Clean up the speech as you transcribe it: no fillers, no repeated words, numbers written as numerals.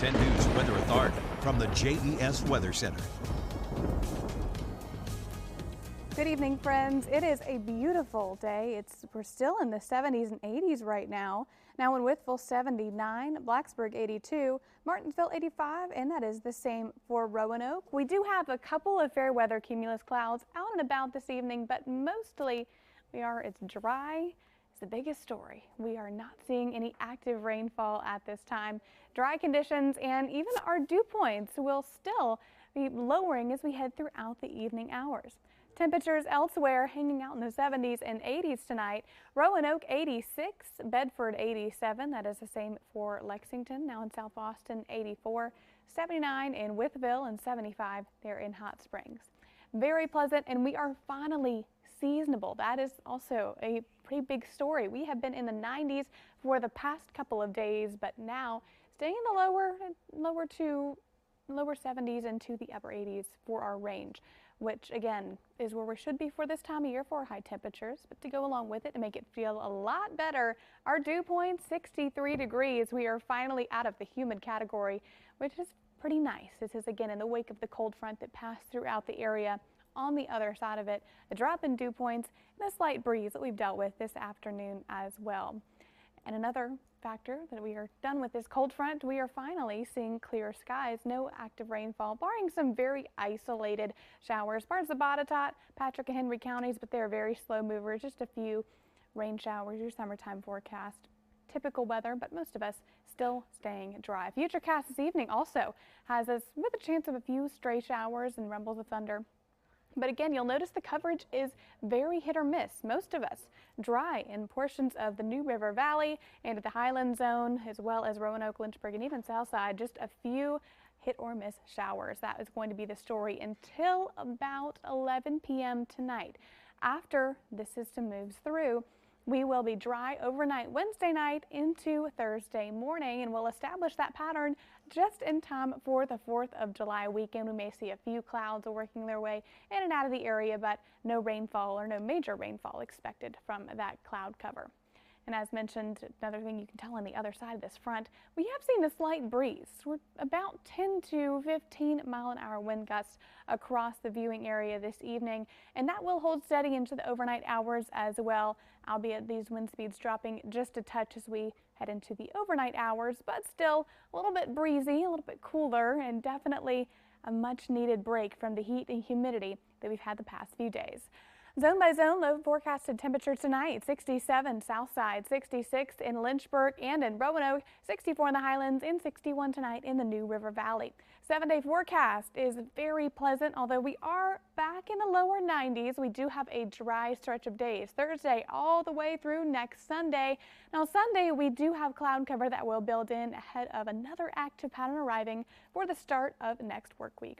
10 News Weather Authority from the JES Weather Center. Good evening, friends. It is a beautiful day. We're still in the 70s and 80s right now. Now in Wytheville, 79, Blacksburg, 82, Martinsville, 85, and that is the same for Roanoke. We do have a couple of fair weather cumulus clouds out and about this evening, but mostly it's dry. The biggest story. We are not seeing any active rainfall at this time. Dry conditions and even our dew points will still be lowering as we head throughout the evening hours. Temperatures elsewhere hanging out in the 70s and 80s tonight. Roanoke 86, Bedford 87, that is the same for Lexington. Now in South Austin 84, 79 in Wytheville, and 75 there in Hot Springs. Very pleasant, and we are finally seasonable. That is also a pretty big story. We have been in the 90s for the past couple of days, but now staying in the lower 70s into the upper 80s for our range, which again is where we should be for this time of year for our high temperatures. But to go along with it, to make it feel a lot better, our dew point 63 degrees. We are finally out of the humid category, which is pretty nice. This is again in the wake of the cold front that passed throughout the area. On the other side of it, a drop in dew points and a slight breeze that we've dealt with this afternoon as well. And another factor that we are done with this cold front, we are finally seeing clear skies, no active rainfall, barring some very isolated showers. Parts of Botetourt, Patrick and Henry counties, but they're very slow movers, just a few rain showers, your summertime forecast. Typical weather, but most of us still staying dry. Futurecast this evening also has us with a chance of a few stray showers and rumbles of thunder. But again, you'll notice the coverage is very hit or miss. Most of us dry in portions of the New River Valley and the Highland Zone, as well as Roanoke, Lynchburg, and even Southside. Just a few hit or miss showers. That is going to be the story until about 11 p.m. tonight. After the system moves through, we will be dry overnight Wednesday night into Thursday morning, and we'll establish that pattern just in time for the 4th of July weekend. We may see a few clouds working their way in and out of the area, but no rainfall or no major rainfall expected from that cloud cover. And as mentioned, another thing you can tell on the other side of this front, we have seen a slight breeze. We're about 10 to 15 mile-an-hour wind gusts across the viewing area this evening, and that will hold steady into the overnight hours as well, albeit these wind speeds dropping just a touch as we head into the overnight hours, but still a little bit breezy, a little bit cooler, and definitely a much-needed break from the heat and humidity that we've had the past few days. Zone by zone, low forecasted temperature tonight, 67 Southside, 66 in Lynchburg and in Roanoke, 64 in the Highlands, and 61 tonight in the New River Valley. 7-day forecast is very pleasant, although we are back in the lower 90s. We do have a dry stretch of days, Thursday all the way through next Sunday. Now Sunday, we do have cloud cover that will build in ahead of another active pattern arriving for the start of next work week.